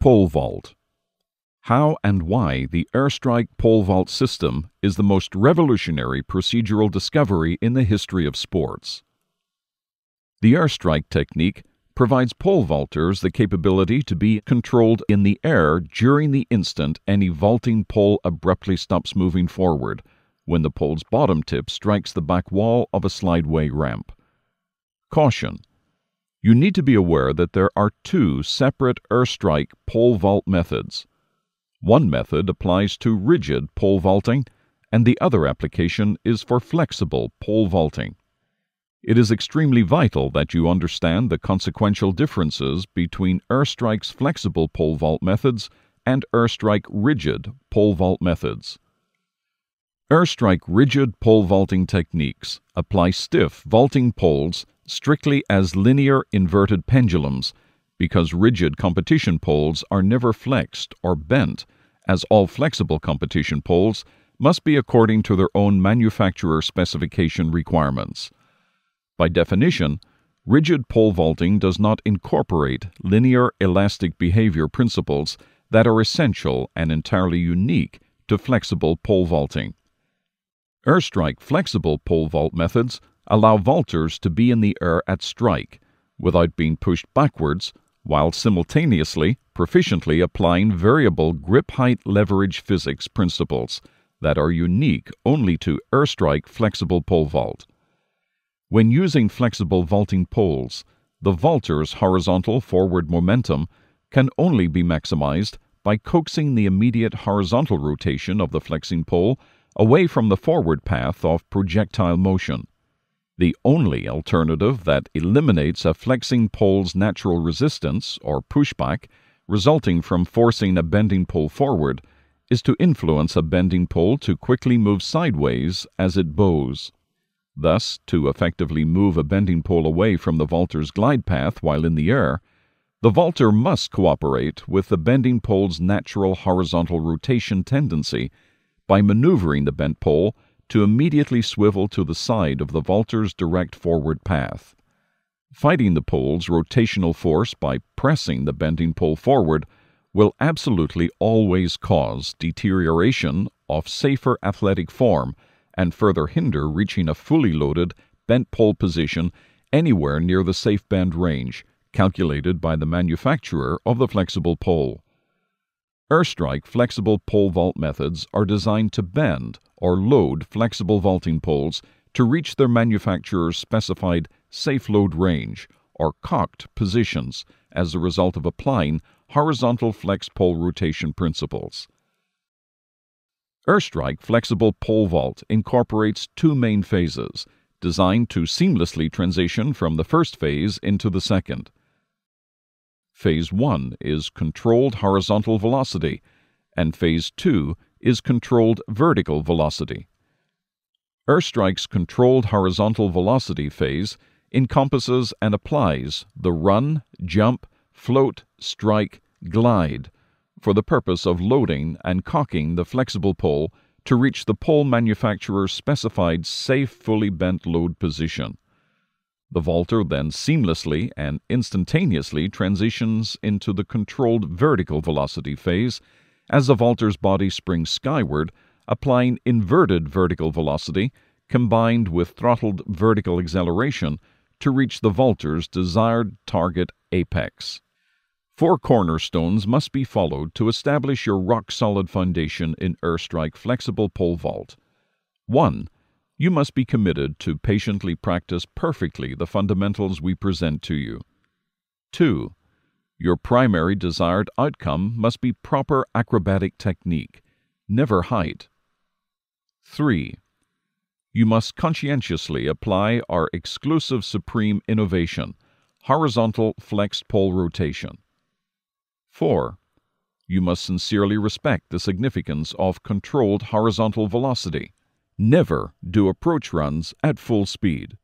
Pole vault. How and why the airstrike pole vault system is the most revolutionary procedural discovery in the history of sports. The airstrike technique provides pole vaulters the capability to be controlled in the air during the instant any vaulting pole abruptly stops moving forward, when the pole's bottom tip strikes the back wall of a slideway ramp. Caution: you need to be aware that there are two separate airstrike pole vault methods. One method applies to rigid pole vaulting, and the other application is for flexible pole vaulting. It is extremely vital that you understand the consequential differences between airstrike's flexible pole vault methods and airstrike rigid pole vault methods. Airstrike rigid pole vaulting techniques apply stiff vaulting poles strictly as linear inverted pendulums, because rigid competition poles are never flexed or bent, as all flexible competition poles must be according to their own manufacturer specification requirements. By definition, rigid pole vaulting does not incorporate linear elastic behavior principles that are essential and entirely unique to flexible pole vaulting. Airstrike flexible pole vault methods allow vaulters to be in the air at strike without being pushed backwards, while simultaneously proficiently applying variable grip height leverage physics principles that are unique only to airstrike flexible pole vault. When using flexible vaulting poles, the vaulter's horizontal forward momentum can only be maximized by coaxing the immediate horizontal rotation of the flexing pole away from the forward path of projectile motion. The only alternative that eliminates a flexing pole's natural resistance or pushback resulting from forcing a bending pole forward is to influence a bending pole to quickly move sideways as it bows. Thus, to effectively move a bending pole away from the vaulter's glide path while in the air, the vaulter must cooperate with the bending pole's natural horizontal rotation tendency by maneuvering the bent pole to immediately swivel to the side of the vaulter's direct forward path. Fighting the pole's rotational force by pressing the bending pole forward will absolutely always cause deterioration of safer athletic form and further hinder reaching a fully loaded bent pole position anywhere near the safe bend range calculated by the manufacturer of the flexible pole. Airstrike flexible pole vault methods are designed to bend or load flexible vaulting poles to reach their manufacturer's specified safe load range or cocked positions as a result of applying horizontal flex pole rotation principles. Airstrike flexible pole vault incorporates two main phases, designed to seamlessly transition from the first phase into the second. Phase 1 is controlled horizontal velocity, and Phase 2 is controlled vertical velocity. Airstrike's controlled horizontal velocity phase encompasses and applies the run, jump, float, strike, glide for the purpose of loading and cocking the flexible pole to reach the pole manufacturer's specified safe fully bent load position. The vaulter then seamlessly and instantaneously transitions into the controlled vertical velocity phase as the vaulter's body springs skyward, applying inverted vertical velocity combined with throttled vertical acceleration to reach the vaulter's desired target apex. 4 cornerstones must be followed to establish your rock-solid foundation in airstrike flexible pole vault. 1. You must be committed to patiently practice perfectly the fundamentals we present to you. 2. Your primary desired outcome must be proper acrobatic technique, never height. 3. You must conscientiously apply our exclusive supreme innovation, horizontal flexed pole rotation. 4. You must sincerely respect the significance of controlled horizontal velocity. Never do approach runs at full speed.